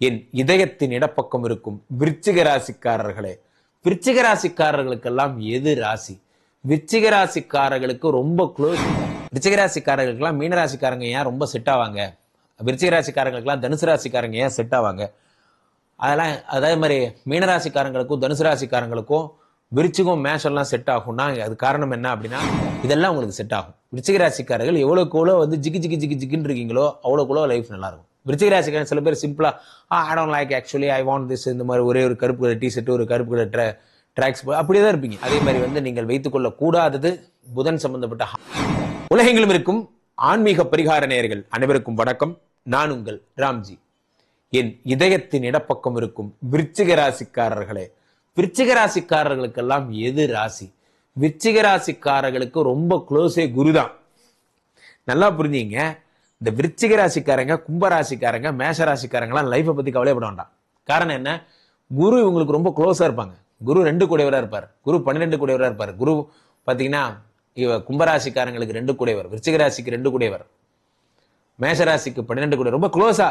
என் இதயத்தின் இடப்பக்கம் இருக்கும் விருச்சிக ராசிக்காரர்களே, விருச்சிக ராசிக்காரர்களுக்கெல்லாம் எது ராசி? விருச்சிக ராசிக்காரர்களுக்கு ரொம்ப க்ளோஸ். விருச்சிக ராசிக்காரர்களுக்கெல்லாம் மீன ராசிக்காரங்க ஏன் ரொம்ப செட் ஆவாங்க? விருச்சிக ராசிக்காரங்களுக்கெல்லாம் தனுசு ராசிக்காரங்க ஏன் செட் ஆவாங்க? அதெல்லாம் அதே மாதிரி மீனராசிக்காரங்களுக்கும் தனுசு ராசிக்காரங்களுக்கும் விருச்சிகம் மேஷம்லாம் செட் ஆகும்னா அது காரணம் என்ன அப்படின்னா இதெல்லாம் உங்களுக்கு செட் ஆகும். விருச்சிக ராசிக்காரர்கள் எவ்வளோக்கு எவ்வளோ ஜிகி ஜிகி ஜிகி ஜிகின்னு இருக்கீங்களோ அவ்வளோக்கு எவ்வளோ லைஃப் நல்லா இருக்கும். விருச்சிக ராசிக்காரங்க சில பேர் சிம்பிளா I don't like actually I want this, இந்த மாதிரி ஒரே ஒரு கருப்பு கலர் டிஷர்ட் ஒரு கருப்பு கலர் ட்ராக்ஸ் அப்படியே தான் இருப்பீங்க. அதே மாதிரி நீங்கள் வைத்துக்கொள்ள கூடாதது புதன் சம்பந்தப்பட்ட. உலகெங்கிலும் இருக்கும் ஆன்மீக பரிகார நேயர்கள் அனைவருக்கும் வணக்கம். நான் உங்கள் ராம்ஜி. என் இதயத்தின் இடப்பக்கம் இருக்கும் விருச்சிக ராசிக்காரர்களே, விருச்சிக ராசிக்காரர்களுக்கெல்லாம் எது ராசி? விருச்சிக ராசிக்காரர்களுக்கு ரொம்ப க்ளோஸே குரு தான். நல்லா புரிஞ்சுங்க. இந்த விருச்சிக ராசிக்காரங்க, கும்ப ராசிக்காரங்க, மேஷ ராசிக்காரங்களாம் லைஃபை பத்தி கவலைப்பட வேண்டாம். காரணம் என்ன? குரு இவங்களுக்கு ரொம்ப க்ளோஸா இருப்பாங்க. குரு 2 கூடையவரா இருப்பார். குரு 12 கூடையவரா இருப்பார். குரு பாத்தீங்கன்னா கும்பராசிக்காரங்களுக்கு 2 கூடையவர், விருச்சிக ராசிக்கு 2 கூடையவர், மேஷராசிக்கு 12 கூடையவர், ரொம்ப க்ளோஸா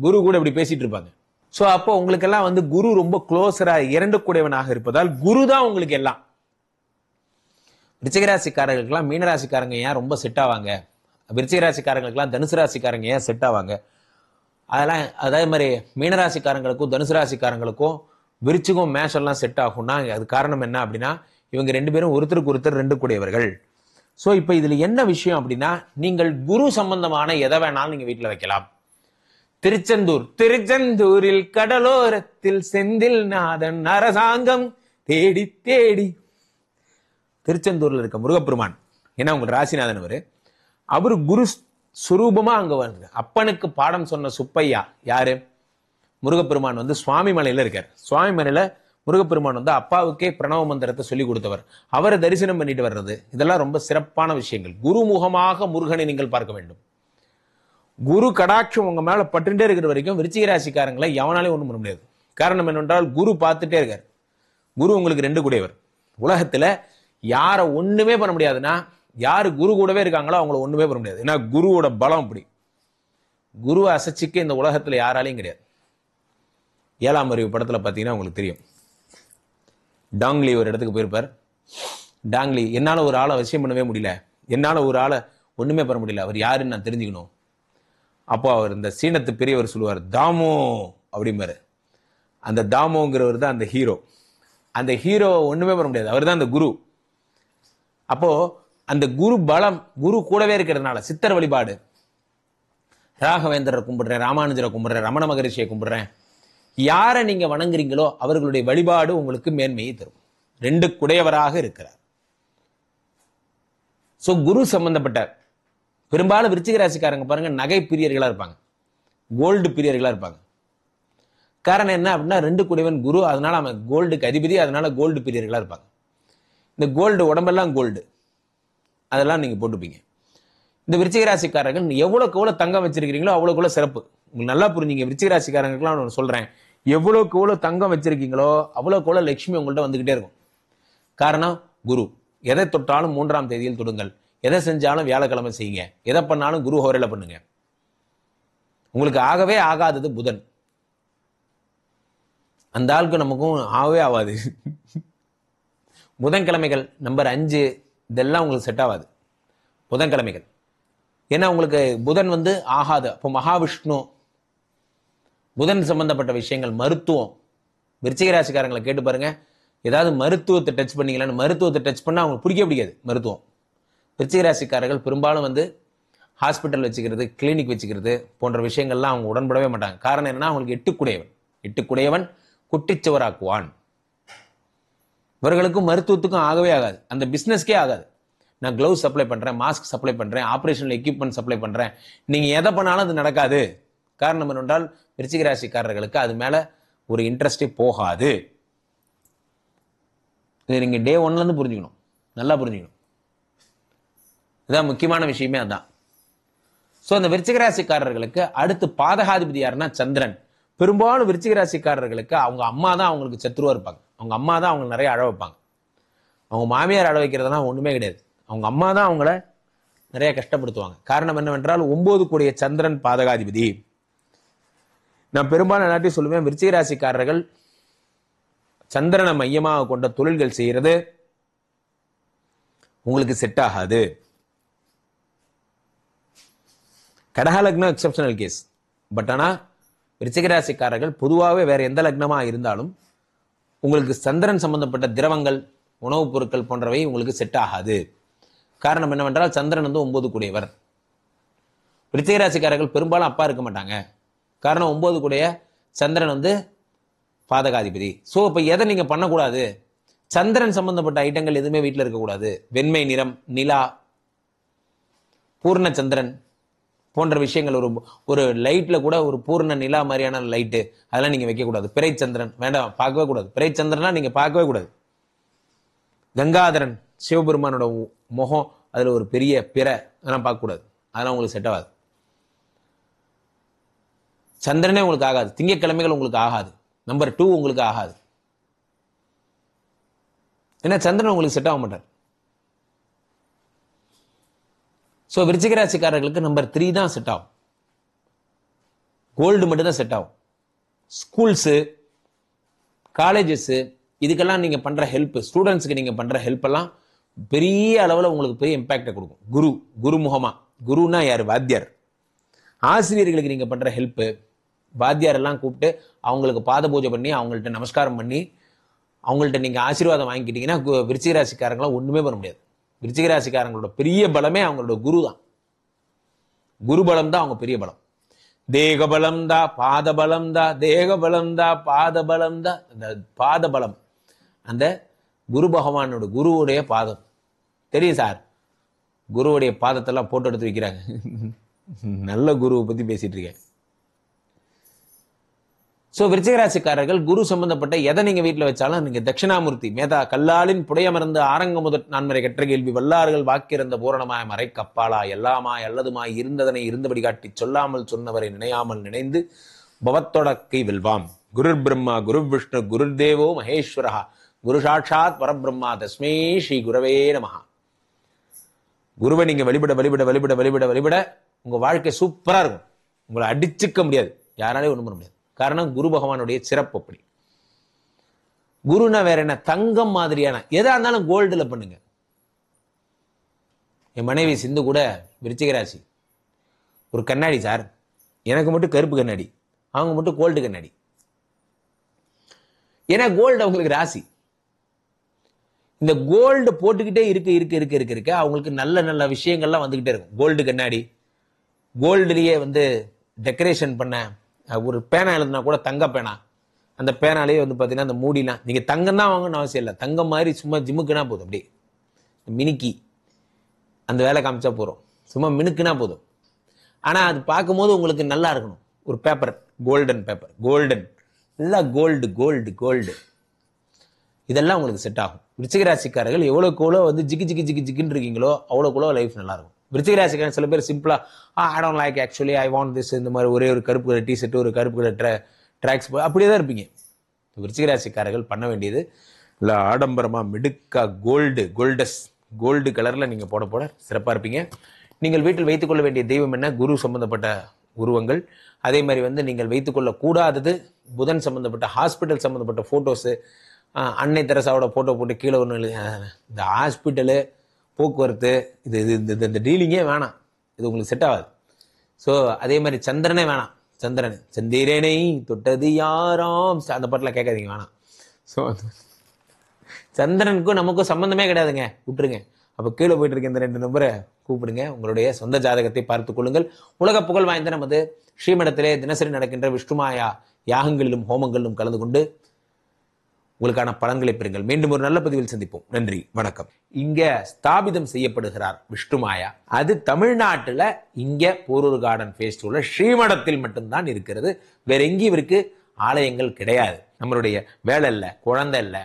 குரு கூட இப்படி பேசிட்டு இருப்பாங்க. சோ அப்போ உங்களுக்கு எல்லாம் குரு ரொம்ப க்ளோஸரா 2 கூடையவனாக இருப்பதால் குரு தான் உங்களுக்கு எல்லாம். விருச்சிக ராசிக்காரர்களுக்கெல்லாம் மீனராசிக்காரங்க ஏன் ரொம்ப செட் ஆவாங்க? விருச்சிக ராசிக்காரங்களுக்கெல்லாம் தனுசு ராசிக்காரங்க ஏன் செட் ஆவாங்க? அதெல்லாம் அதே மாதிரி மீனராசிக்காரங்களுக்கும் தனுசு ராசிக்காரங்களுக்கும் விருச்சிகம் மேஷம்லாம் செட் ஆகும்னா அது காரணம் என்ன அப்படின்னா இவங்க 2 பேரும் ஒருத்தருக்கு ஒருத்தர் 2 கூடையவர்கள். சோ இப்ப இதுல என்ன விஷயம் அப்படின்னா நீங்கள் குரு சம்பந்தமான எதை வேணாலும் நீங்க வீட்டுல வைக்கலாம். திருச்செந்தூரில் கடலோரத்தில் செந்தில் நாதன் அரசாங்கம் தேடி தேடி. திருச்செந்தூர்ல இருக்க முருகப்பெருமான் ஏன்னா உங்க ராசிநாதன் அவரு குரு சுரூபமா அங்க வருது. அப்பனுக்கு பாடம் சொன்ன சுப்பையா யாரு? முருகப்பெருமான் சுவாமி மலையில இருக்கார். சுவாமி மலையில முருகப்பெருமான் அப்பாவுக்கே பிரணவ மந்திரத்தை சொல்லி கொடுத்தவர். அவரை தரிசனம் பண்ணிட்டு வர்றது இதெல்லாம் ரொம்ப சிறப்பான விஷயங்கள். குருமுகமாக முருகனை நீங்கள் பார்க்க வேண்டும். குரு கடாட்சம் உங்க மேல பட்டுட்டே இருக்கிற வரைக்கும் விருச்சிக ராசிக்காரங்களை எவனாலையும் ஒண்ணும் பண்ண முடியாது. காரணம் என்னவென்றால் குரு பார்த்துட்டே இருக்கார். குரு உங்களுக்கு 2 கூடையவர். உலகத்துல யார ஒண்ணுமே பண்ண முடியாதுன்னா யாரு குரு கூடவே இருக்காங்களோ அவங்கள ஒண்ணுமே பண்ண முடியாது. ஏன்னா குருவோட பலம் அப்படி. குருவை அசைச்சிக்க இந்த உலகத்துல யாராலையும் கிடையாது. 7ஆம் அறிவு படத்துல பாத்தீங்கன்னா உங்களுக்கு தெரியும், டாங்லி ஒரு இடத்துக்கு போயிருப்பார். டாங்லி என்னால ஒரு ஆளை விஷயம் பண்ணவே முடியல, என்னால ஒரு ஆளை ஒண்ணுமே பண்ண முடியல, அவர் யாருன்னு நான் தெரிஞ்சுக்கணும். அப்போ அவர் இந்த சீனத்து பெரியவர் சொல்லுவார் தாமோ அப்படிம்பாரு. அந்த தாமோங்கிறவர் தான் அந்த ஹீரோ. அந்த ஹீரோ ஒண்ணுமே பண்ண முடியாது, அவர் தான் அந்த குரு. அப்போ அந்த குரு பலம், குரு கூடவே இருக்கிறதுனால சித்தர் வழிபாடு, ராகவேந்திரரை கும்பிடுறேன், ராமானுஜரை கும்பிடுறேன், ரமண மகரிஷியை கும்பிடுறேன், யாரை நீங்க வணங்குறீங்களோ அவர்களுடைய வழிபாடு உங்களுக்கு மேன்மையை தரும். 2 குடையவராக இருக்கிறார். சோ குரு சம்பந்தப்பட்ட பெரும்பாலும் விருச்சிக ராசிக்காரங்க பாருங்க நகை பிரியர்களா இருப்பாங்க, கோல்டு பிரியர்களா இருப்பாங்க. காரணம் என்ன அப்படின்னா 2 கூடையவன் குரு, அதனால அவன் கோல்டுக்கு அதிபதி, அதனால கோல்டு பிரியர்களா இருப்பாங்க. இந்த கோல்டு உடம்பெல்லாம் கோல்டு அதெல்லாம் நீங்க போட்டுப்பீங்க. இந்த விருச்சிக ராசிக்காரர்கள் எவ்வளவுக்கு எவ்வளவு தங்கம் வச்சிருக்கீங்களோ அவ்வளவுக்கு எவ்வளவு சிறப்பு. உங்களுக்கு நல்லா புரிஞ்சுங்க. விருச்சிக ராசிக்காரங்களுக்குலாம் நான் சொல்றேன், எவ்வளவுக்கு எவ்வளவு தங்கம் வச்சிருக்கீங்களோ அவ்வளவுக்கு எவ்வளவு லட்சுமி உங்கள்கிட்ட வந்துகிட்டே இருக்கும். காரணம் குரு. எதை தொட்டாலும் 3ஆம் தேதியில் தொடுங்கள், எதை செஞ்சாலும் வியாழக்கிழமை செய்யுங்க, எதை பண்ணாலும் குரு ஹோரையில பண்ணுங்க. உங்களுக்கு ஆகவே ஆகாதது புதன். அந்த ஆளுக்கு நமக்கும் ஆகவே ஆகாது. புதன்கிழமைகள் நம்பர் 5 இதெல்லாம் உங்களுக்கு செட் ஆகாது. புதன்கிழமைகள் ஏன்னா உங்களுக்கு புதன் ஆகாது. அப்போ மகாவிஷ்ணு, புதன் சம்பந்தப்பட்ட விஷயங்கள், மருத்துவம். விருச்சிக ராசிக்காரங்களை கேட்டு பாருங்க, ஏதாவது மருத்துவத்தை டச் பண்ணீங்களான்னு. மருத்துவத்தை டச் பண்ணா அவங்களுக்கு பிடிக்காது மருத்துவம். விருச்சிக ராசிக்காரர்கள் பெரும்பாலும் ஹாஸ்பிட்டல் வச்சுக்கிறது, கிளினிக் வச்சுக்கிறது போன்ற விஷயங்கள்லாம் அவங்க உடன்படவே மாட்டாங்க. காரணம் என்னன்னா அவங்களுக்கு 8 குடையவன் குட்டிச்சுவராக்குவான். இவர்களுக்கும் மருத்துவத்துக்கும் ஆகவே ஆகாது, அந்த பிசினஸ்க்கே ஆகாது. நான் கிளவுஸ் சப்ளை பண்றேன், மாஸ்க் சப்ளை பண்றேன், ஆபரேஷன் எக்யூப்மெண்ட் சப்ளை பண்றேன், நீங்க எதை பண்ணாலும் அது நடக்காது. காரணம் என்னென்றால் விருச்சிக ராசிக்காரர்களுக்கு அது மேல ஒரு இன்ட்ரெஸ்டே போகாது. இது நீங்க டே 1ல இருந்து புரிஞ்சுக்கணும், நல்லா புரிஞ்சுக்கணும். இதான் முக்கியமான விஷயமே அதான். சோ அந்த விருச்சிக ராசிக்காரர்களுக்கு அடுத்து பாதகாதிபதி யாருன்னா சந்திரன். பெரும்பாலும் விருச்சிக ராசிக்காரர்களுக்கு அவங்க அம்மா தான் அவங்களுக்கு சத்ருவா இருப்பாங்க. அவங்க அம்மா தான் அவங்க நிறைய அழ வைப்பாங்க. அவங்க மாமியார் அழ வைக்கிறதுலாம் ஒண்ணுமே கிடையாது. அவங்க அம்மா தான் அவங்கள நிறைய கஷ்டப்படுத்துவாங்க. காரணம் என்னவென்றால் 9 கூடிய சந்திரன் பாதகாதிபதி. நான் பெரும்பாலும் எல்லாத்தையும் சொல்லுவேன், விருச்சிக ராசிக்காரர்கள் சந்திரனை மையமாக கொண்ட தொழில்கள் செய்யறது உங்களுக்கு செட் ஆகாது. கடக லக்னம் எக்ஸப்ஷனல் கேஸ். பட் ஆனா விருச்சிக ராசிக்காரர்கள் பொதுவாகவே வேற எந்த லக்னமா இருந்தாலும் உங்களுக்கு சந்திரன் சம்பந்தப்பட்ட திரவங்கள், உணவுப் பொருட்கள் போன்றவை உங்களுக்கு செட் ஆகாது. காரணம் என்னவென்றால் சந்திரன் வந்து 9 கூடியவர். விருச்சிக ராசிக்காரர்கள் பெரும்பாலும் அப்பா இருக்க மாட்டாங்க. காரணம் 9 கூடிய சந்திரன் வந்து பாதகாதிபதி. ஸோ இப்போ எதை நீங்க பண்ணக்கூடாது, சந்திரன் சம்பந்தப்பட்ட ஐட்டங்கள் எதுவுமே வீட்டில் இருக்கக்கூடாது. வெண்மை நிறம், நிலா, பூர்ண சந்திரன் போன்ற விஷயங்கள், ஒரு லைட்ல கூட ஒரு பூர்ண நிலா மாதிரியான லைட்டு அதெல்லாம் நீங்க வைக்கக்கூடாது. பிறை சந்திரன் வேண்டாம், பார்க்கவே கூடாது. பிறை சந்திரனா நீங்க பார்க்கவே கூடாது. கங்காதரன் சிவபெருமானோட முகம், அதுல ஒரு பெரிய பிறை, அதெல்லாம் பார்க்கக்கூடாது. அதெல்லாம் உங்களுக்கு செட் ஆகாது. சந்திரனே உங்களுக்கு ஆகாது. திங்கட்கிழமைகள் உங்களுக்கு ஆகாது. நம்பர் 2 உங்களுக்கு ஆகாது. ஏன்னா சந்திரன் உங்களுக்கு செட் ஆக மாட்டார். ஸோ விருச்சிக ராசிக்காரர்களுக்கு நம்பர் 3 தான் செட் ஆகும். கோல்டு மட்டும் தான் செட் ஆகும். ஸ்கூல்ஸு, காலேஜஸ், இதுக்கெல்லாம் நீங்க பண்ற ஹெல்ப், ஸ்டூடெண்ட்ஸுக்கு நீங்க பண்ற ஹெல்ப் எல்லாம் பெரிய அளவில் உங்களுக்கு பெரிய இம்பாக்டை கொடுக்கும். குருமுகமா, குருன்னா யார்? வாத்தியார். ஆசிரியர்களுக்கு நீங்க பண்ற ஹெல்ப், வாத்தியார் எல்லாம் கூப்பிட்டு அவங்களுக்கு பாத பூஜை பண்ணி அவங்கள்ட்ட நமஸ்காரம் பண்ணி அவங்கள்ட்ட நீங்க ஆசீர்வாதம் வாங்கிக்கிட்டீங்கன்னா விருச்சிக ராசிக்காரங்களாம் ஒண்ணுமே பண்ண முடியாது. விருச்சிக ராசிக்காரங்களோட பெரிய பலமே அவங்களோட குரு தான். குரு பலம் தான் அவங்க பெரிய பலம். தேக பலம் தா, பாத பலம் தா, தேக பலம் தா, பாத பலம் தா. அந்த பாத பலம் அந்த குரு பகவானோட குருவுடைய பாதம் தெரியும் சார். குருவுடைய பாதத்தெல்லாம் போட்டோ எடுத்து வைக்கிறாங்க. நல்ல குருவை பத்தி பேசிட்டு இருக்கேன். ஸோ விருச்சிக ராசிக்காரர்கள் குரு சம்பந்தப்பட்ட எதை நீங்க வீட்டில் வச்சாலும் நீங்க தட்சிணாமூர்த்தி மேதா கல்லாலின் புடையமர்ந்து ஆரங்க முதற் நான்மறை கற்ற கேள்வி வல்லார்கள் வாக்கிறந்த பூரணமாய் மறை கப்பாலா எல்லாமாய் அல்லதுமாய் இருந்ததனை இருந்தபடி காட்டி சொல்லாமல் சொன்னவரை நினையாமல் நினைந்து பவத்தொடக்கை வெல்வாம். குருர் பிரம்மா குரு விஷ்ணு குரு தேவோ மகேஸ்வரா குரு சாட்சாத் பரபிரம்மா தஸ்மே ஸ்ரீ குரவே நமஹா. குருவை நீங்க வழிபட வழிபட வழிபட வழிபட வழிபட உங்க வாழ்க்கை சூப்பரா இருக்கும். உங்களை அடிச்சுக்க முடியாது, யாராலையும் ஒண்ணும் பண்ண முடியாது. காரணம் குரு பகவானுடைய சிறப்பு அப்படி. குருனா வேற என்ன, தங்கம் மாதிரியான எதா இருந்தாலும் கோல்டுல பண்ணுங்க. என் மனைவி சிந்து கூட விருச்சிக ராசி, ஒரு கண்ணாடி சார், எனக்கு மட்டும் கருப்பு கண்ணாடி, அவங்க மட்டும் கோல்டு கண்ணாடி. ஏன்னா கோல்டு அவங்களுக்கு ராசி. இந்த கோல்டு போட்டுக்கிட்டே இருக்க அவங்களுக்கு நல்ல நல்ல விஷயங்கள்லாம் வந்துகிட்டே இருக்கும். கோல்டு கண்ணாடி, கோல்டுலயே வந்து டெக்கரேஷன் பண்ண ஒரு பேனா எழுதுனா கூட தங்க பேனா, அந்த பேனாலேயே வந்து பார்த்தீங்கன்னா அந்த மூடிலாம் நீங்க தங்கம் தான் வாங்கணும்னு அவசியம் இல்லை. தங்கம் மாதிரி சும்மா ஜிம்முக்குனா போதும், அப்படியே மினுக்கி அந்த வேலை காமிச்சா போறோம், சும்மா மினுக்குனா போதும். ஆனா அது பார்க்கும்போது உங்களுக்கு நல்லா இருக்கணும். ஒரு பேப்பர், கோல்டன் பேப்பர், கோல்டன் நல்லா கோல்டு கோல்டு கோல்டு, இதெல்லாம் உங்களுக்கு செட் ஆகும். விருச்சிக ராசிக்காரர்கள் எவ்வளோக்கு எவ்வளோ வந்து ஜிக்கு ஜிக்கு ஜிக்கு ஜிக்குன்னு இருக்கீங்களோ அவ்வளோக்கு எவ்வளோ லைஃப் நல்லா இருக்கும். விருச்சிக ராசிக்காரன் சில பேர் சிம்பிளா I don't like actually I want this, இந்த மாதிரி ஒரே ஒரு கருப்பு கலர் டிஷர்ட், ஒரு கருப்பு கலர் ட்ராக்ஸ் அப்படியே தான் இருப்பீங்க. விருச்சிக ராசிக்காரர்கள் பண்ண வேண்டியது இல்லை, ஆடம்பரமா மிடுக்கா கோல்டு கலர்ல நீங்க போட போட சிறப்பா இருப்பீங்க. நீங்கள் வீட்டில் வைத்துக்கொள்ள வேண்டிய தெய்வம் என்ன? குரு சம்பந்தப்பட்ட உருவங்கள். அதே மாதிரி வந்து நீங்கள் வைத்துக்கொள்ள கூடாதது புதன் சம்பந்தப்பட்ட, ஹாஸ்பிட்டல் சம்பந்தப்பட்ட போட்டோஸ். அன்னை தெரசாவோட போட்டோ போட்டு கீழே ஒன்று, இந்த ஹாஸ்பிட்டலு போக்குவரத்து இது இந்த டீலிங்கே வேணாம், இது உங்களுக்கு செட் ஆகாது. ஸோ அதே மாதிரி சந்திரனே வேணாம். சந்திரனை தொட்டது யாராம் அந்த பாட்டில் கேட்காதீங்க, வேணாம். ஸோ சந்திரனுக்கும் நமக்கும் சம்பந்தமே கிடையாதுங்க, விட்டுருங்க. அப்போ கீழே போயிட்டு இருக்க இந்த 2 நம்பரை கூப்பிடுங்க, உங்களுடைய சொந்த ஜாதகத்தை பார்த்துக் கொள்ளுங்கள். உலக புகழ் வாய்ந்த நமது ஸ்ரீமடத்திலே தினசரி நடக்கின்ற விஷ்ணுமாயா யாகங்களிலும் ஹோமங்களிலும் கலந்து கொண்டு உங்களுக்கான பலன்களை பெறுங்கள். மீண்டும் ஒரு நல்ல பதிவில் சந்திப்போம். நன்றி, வணக்கம். இங்க ஸ்தாபிதம் செய்யப்படுகிறார் விஷ்ணுமாயா. அது தமிழ்நாட்டுல இங்க போரூர் கார்டன் ஃபேஸ்டிவல்ல ஸ்ரீமடத்தில் மட்டும்தான் இருக்கிறது. வேற எங்கேயும் இவருக்கு ஆலயங்கள் கிடையாது. நம்மளுடைய வேலை இல்லை, குழந்தை இல்லை,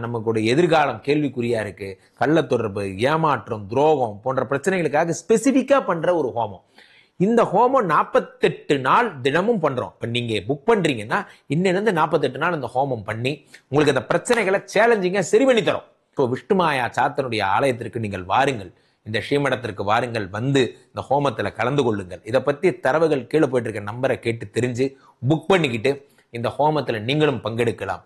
நமக்குடைய எதிர்காலம் கேள்விக்குறியா இருக்கு, கள்ள தொடர்பு, ஏமாற்றம், துரோகம் போன்ற பிரச்சனைகளுக்காக ஸ்பெசிபிக்கா பண்ற ஒரு ஹோமம். இந்த ஹோமம் 48 நாள் தினமும் பண்றோம். இப்ப நீங்க புக் பண்றீங்கன்னா இன்னிலிருந்து 48 நாள் இந்த ஹோமம் பண்ணி உங்களுக்கு அந்த பிரச்சனைகளை சேலஞ்சிங்கா சரி பண்ணி தரோம். இப்போ விஷ்ணுமாயா சாத்தனுடைய ஆலயத்திற்கு நீங்கள் வாருங்கள், இந்த ஸ்ரீமடத்திற்கு வாருங்கள், வந்து இந்த ஹோமத்துல கலந்து கொள்ளுங்கள். இதை பத்தி தரவுகள் கீழே போயிட்டு இருக்க நம்பரை கேட்டு தெரிஞ்சு புக் பண்ணிக்கிட்டு இந்த ஹோமத்துல நீங்களும் பங்கெடுக்கலாம்.